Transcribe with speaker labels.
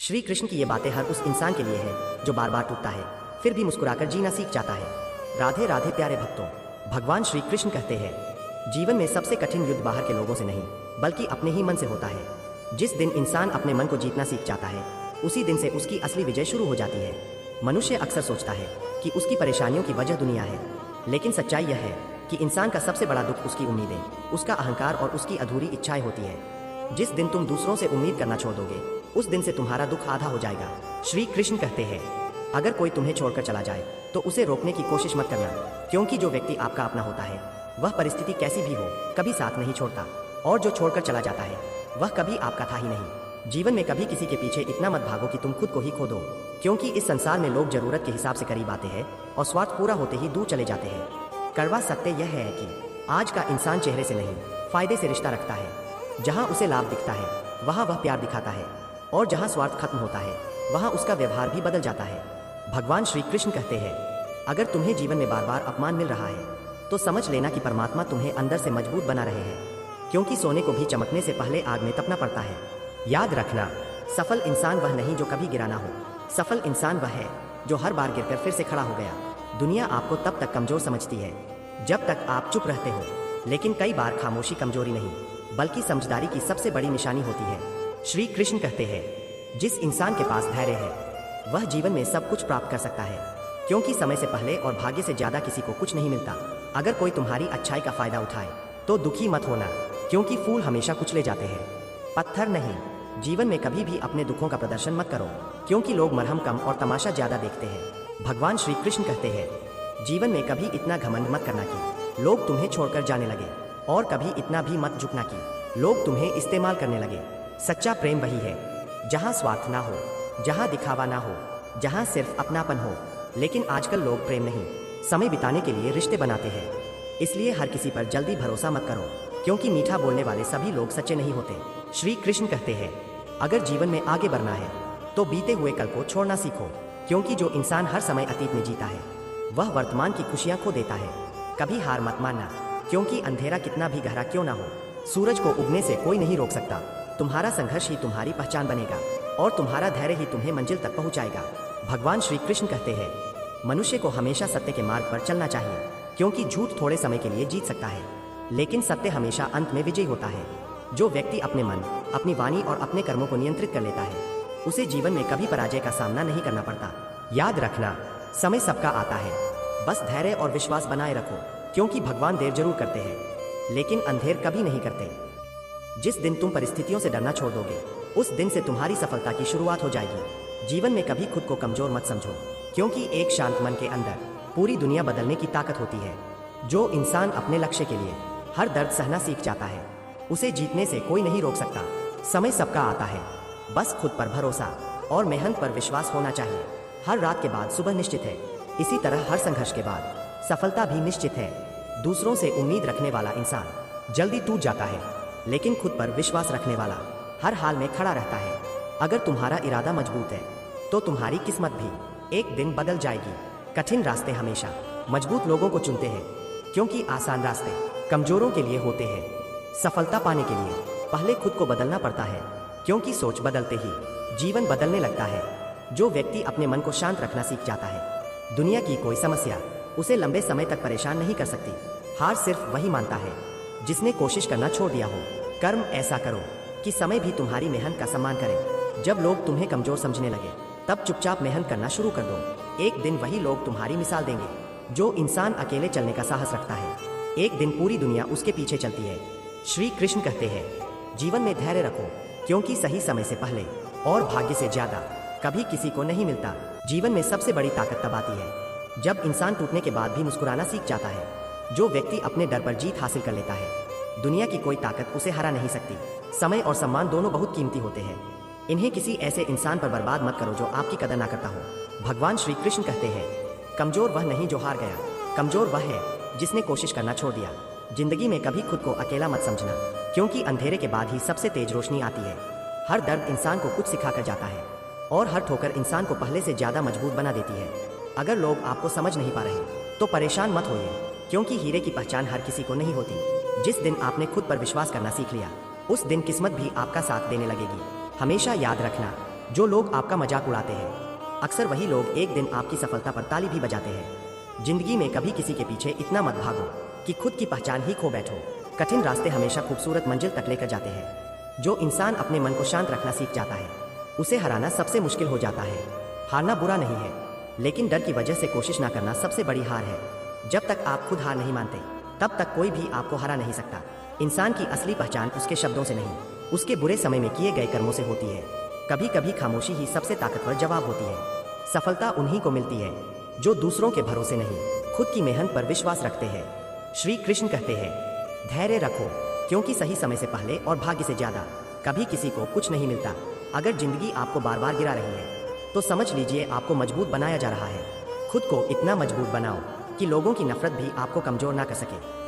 Speaker 1: श्री कृष्ण की ये बातें हर उस इंसान के लिए है जो बार बार टूटता है फिर भी मुस्कुराकर जीना सीख जाता है। राधे राधे प्यारे भक्तों, भगवान श्री कृष्ण कहते हैं जीवन में सबसे कठिन युद्ध बाहर के लोगों से नहीं बल्कि अपने ही मन से होता है। जिस दिन इंसान अपने मन को जीतना सीख जाता है उसी दिन से उसकी असली विजय शुरू हो जाती है। मनुष्य अक्सर सोचता है कि उसकी परेशानियों की वजह दुनिया है, लेकिन सच्चाई यह है कि इंसान का सबसे बड़ा दुख उसकी उम्मीदें, उसका अहंकार और उसकी अधूरी इच्छाएं होती है। जिस दिन तुम दूसरों से उम्मीद करना छोड़ दोगे उस दिन से तुम्हारा दुख आधा हो जाएगा। श्री कृष्ण कहते हैं अगर कोई तुम्हें छोड़कर चला जाए तो उसे रोकने की कोशिश मत करना, क्योंकि जो व्यक्ति आपका अपना होता है वह परिस्थिति कैसी भी हो कभी साथ नहीं छोड़ता, और जो छोड़कर चला जाता है वह कभी आपका था ही नहीं। जीवन में कभी किसी के पीछे इतना मत भागो कि तुम खुद को ही खो दो, क्योंकि इस संसार में लोग जरूरत के हिसाब से करीब आते हैं और स्वार्थ पूरा होते ही दूर चले जाते हैं। कड़वा सत्य यह है कि आज का इंसान चेहरे से नहीं फायदे से रिश्ता रखता है। जहां उसे लाभ दिखता है वहां वह प्यार दिखाता है, और जहां स्वार्थ खत्म होता है वहां उसका व्यवहार भी बदल जाता है। भगवान श्री कृष्ण कहते हैं अगर तुम्हें जीवन में बार बार अपमान मिल रहा है तो समझ लेना कि परमात्मा तुम्हें अंदर से मजबूत बना रहे हैं, क्योंकि सोने को भी चमकने से पहले आग में तपना पड़ता है। याद रखना, सफल इंसान वह नहीं जो कभी गिरा ना हो, सफल इंसान वह है जो हर बार गिरकर फिर से खड़ा हो गया। दुनिया आपको तब तक कमजोर समझती है जब तक आप चुप रहते हो, लेकिन कई बार खामोशी कमजोरी नहीं बल्कि समझदारी की सबसे बड़ी निशानी होती है। श्री कृष्ण कहते हैं जिस इंसान के पास धैर्य है वह जीवन में सब कुछ प्राप्त कर सकता है, क्योंकि समय से पहले और भाग्य से ज्यादा किसी को कुछ नहीं मिलता। अगर कोई तुम्हारी अच्छाई का फायदा उठाए तो दुखी मत होना, क्योंकि फूल हमेशा कुचले जाते हैं, पत्थर नहीं। जीवन में कभी भी अपने दुखों का प्रदर्शन मत करो, क्योंकि लोग मरहम कम और तमाशा ज्यादा देखते हैं। भगवान श्री कृष्ण कहते हैं जीवन में कभी इतना घमंड मत करना कि लोग तुम्हें छोड़कर जाने लगे, और कभी इतना भी मत झुकना कि लोग तुम्हें इस्तेमाल करने लगे। सच्चा प्रेम वही है जहां स्वार्थ ना हो, जहां दिखावा ना हो, जहां सिर्फ अपनापन हो। लेकिन आजकल लोग प्रेम नहीं, समय बिताने के लिए रिश्ते बनाते हैं। इसलिए हर किसी पर जल्दी भरोसा मत करो, क्योंकि मीठा बोलने वाले सभी लोग सच्चे नहीं होते। श्री कृष्ण कहते हैं अगर जीवन में आगे बढ़ना है तो बीते हुए कल को छोड़ना सीखो, क्योंकि जो इंसान हर समय अतीत में जीता है वह वर्तमान की खुशियां खो देता है। कभी हार मत मानना, क्योंकि अंधेरा कितना भी गहरा क्यों ना हो, सूरज को उगने से कोई नहीं रोक सकता। तुम्हारा संघर्ष ही तुम्हारी पहचान बनेगा, और तुम्हारा धैर्य ही तुम्हें मंजिल तक पहुंचाएगा। भगवान श्री कृष्ण कहते हैं मनुष्य को हमेशा सत्य के मार्ग पर चलना चाहिए, क्योंकि झूठ थोड़े समय के लिए जीत सकता है, लेकिन सत्य हमेशा अंत में विजयी होता है। जो व्यक्ति अपने मन, अपनी वाणी और अपने कर्मों को नियंत्रित कर लेता है उसे जीवन में कभी पराजय का सामना नहीं करना पड़ता। याद रखना, समय सबका आता है, बस धैर्य और विश्वास बनाए रखो, क्योंकि भगवान देर जरूर करते हैं लेकिन अंधेर कभी नहीं करते। जिस दिन तुम परिस्थितियों से डरना छोड़ दोगे उस दिन से तुम्हारी सफलता की शुरुआत हो जाएगी। जीवन में कभी खुद को कमजोर मत समझो, क्योंकि एक शांत मन के अंदर पूरी दुनिया बदलने की ताकत होती है। जो इंसान अपने लक्ष्य के लिए हर दर्द सहना सीख जाता है उसे जीतने से कोई नहीं रोक सकता। समय सबका आता है, बस खुद पर भरोसा और मेहनत पर विश्वास होना चाहिए। हर रात के बाद सुबह निश्चित है, इसी तरह हर संघर्ष के बाद सफलता भी निश्चित है। दूसरों से उम्मीद रखने वाला इंसान जल्दी टूट जाता है, लेकिन खुद पर विश्वास रखने वाला हर हाल में खड़ा रहता है। अगर तुम्हारा इरादा मजबूत है तो तुम्हारी किस्मत भी एक दिन बदल जाएगी। कठिन रास्ते हमेशा मजबूत लोगों को चुनते हैं, क्योंकि आसान रास्ते कमजोरों के लिए होते हैं। सफलता पाने के लिए पहले खुद को बदलना पड़ता है, क्योंकि सोच बदलते ही जीवन बदलने लगता है। जो व्यक्ति अपने मन को शांत रखना सीख जाता है दुनिया की कोई समस्या उसे लंबे समय तक परेशान नहीं कर सकती। हार सिर्फ वही मानता है जिसने कोशिश करना छोड़ दिया हो। कर्म ऐसा करो कि समय भी तुम्हारी मेहनत का सम्मान करे। जब लोग तुम्हें कमजोर समझने लगे तब चुपचाप मेहनत करना शुरू कर दो। एक दिन वही लोग तुम्हारी मिसाल देंगे। जो इंसान अकेले चलने का साहस रखता है एक दिन पूरी दुनिया उसके पीछे चलती है। श्री कृष्ण कहते हैं जीवन में धैर्य रखो, क्योंकि सही समय से पहले और भाग्य से ज्यादा कभी किसी को नहीं मिलता। जीवन में सबसे बड़ी ताकत तब आती है जब इंसान टूटने के बाद भी मुस्कुराना सीख जाता है। जो व्यक्ति अपने डर पर जीत हासिल कर लेता है दुनिया की कोई ताकत उसे हरा नहीं सकती। समय और सम्मान दोनों बहुत कीमती होते हैं, इन्हें किसी ऐसे इंसान पर बर्बाद मत करो जो आपकी कदर ना करता हो। भगवान श्री कृष्ण कहते हैं कमजोर वह नहीं जो हार गया, कमजोर वह है जिसने कोशिश करना छोड़ दिया। जिंदगी में कभी खुद को अकेला मत समझना, क्योंकि अंधेरे के बाद ही सबसे तेज रोशनी आती है। हर दर्द इंसान को कुछ सिखा कर जाता है, और हर ठोकर इंसान को पहले से ज्यादा मजबूत बना देती है। अगर लोग आपको समझ नहीं पा रहे तो परेशान मत होइए, क्योंकि हीरे की पहचान हर किसी को नहीं होती। जिस दिन आपने खुद पर विश्वास करना सीख लिया उस दिन किस्मत भी आपका साथ देने लगेगी। हमेशा याद रखना, जो लोग आपका मजाक उड़ाते हैं, अक्सर वही लोग एक दिन आपकी सफलता पर ताली भी बजाते हैं। जिंदगी में कभी किसी के पीछे इतना मत भागो कि खुद की पहचान ही खो बैठो। कठिन रास्ते हमेशा खूबसूरत मंजिल तक लेकर जाते हैं। जो इंसान अपने मन को शांत रखना सीख जाता है, उसे हराना सबसे मुश्किल हो जाता है। हारना बुरा नहीं है, लेकिन डर की वजह से कोशिश ना करना सबसे बड़ी हार है। जब तक आप खुद हार नहीं मानते, तब तक कोई भी आपको हरा नहीं सकता। इंसान की असली पहचान उसके शब्दों से नहीं, उसके बुरे समय में किए गए कर्मों से होती है। कभी कभी खामोशी ही सबसे ताकतवर जवाब होती है। सफलता उन्हीं को मिलती है जो दूसरों के भरोसे नहीं, खुद की मेहनत पर विश्वास रखते हैं। श्री कृष्ण कहते हैं, धैर्य रखो, क्योंकि सही समय से पहले और भाग्य से ज्यादा कभी किसी को कुछ नहीं मिलता। अगर जिंदगी आपको बार बार गिरा रही है, तो समझ लीजिए आपको मजबूत बनाया जा रहा है। खुद को इतना मजबूत बनाओ कि लोगों की नफरत भी आपको कमजोर ना कर सके।